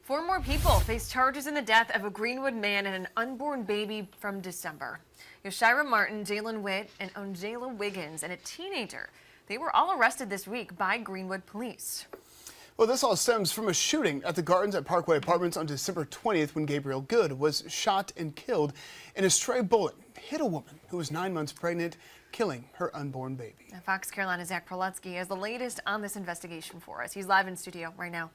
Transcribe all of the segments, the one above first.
Four more people face charges in the death of a Greenwood man and an unborn baby from December. Yoshira Martin, Jalen Witt, and Angela Wiggins, and a teenager. They were all arrested this week by Greenwood Police. Well, this all stems from a shooting at the Gardens at Parkway Apartments on December 20th when Gabriel Good was shot and killed and a stray bullet hit a woman who was 9 months pregnant, killing her unborn baby. Now, Fox Carolina's Zach Prolutsky has the latest on this investigation for us. He's live in studio right now.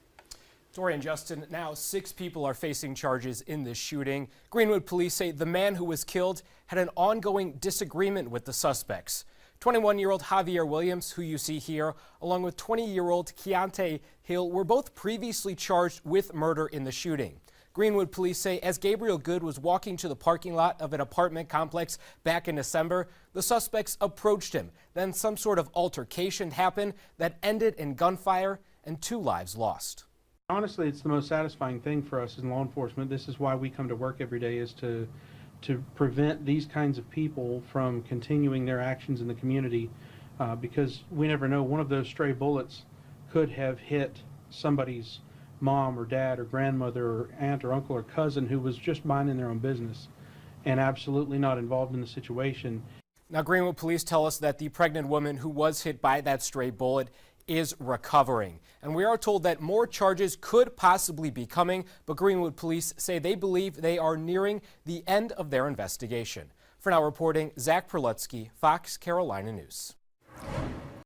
Tori and Justin, now 6 people are facing charges in this shooting. Greenwood police say the man who was killed had an ongoing disagreement with the suspects. 21-year-old Javier Williams, who you see here, along with 20-year-old Keontae Hill, were both previously charged with murder in the shooting. Greenwood police say as Gabriel Good was walking to the parking lot of an apartment complex back in December, the suspects approached him. Then some sort of altercation happened that ended in gunfire and 2 lives lost. Honestly, it's the most satisfying thing for us in law enforcement. This is why we come to work every day, is to prevent these kinds of people from continuing their actions in the community, because we never know. One of those stray bullets could have hit somebody's mom or dad or grandmother or aunt or uncle or cousin who was just minding their own business and absolutely not involved in the situation. Now, Greenwood police tell us that the pregnant woman who was hit by that stray bullet is recovering. And we are told that more charges could possibly be coming, but Greenwood police say they believe they are nearing the end of their investigation. For now, reporting, Zach Prolutsky, Fox Carolina News.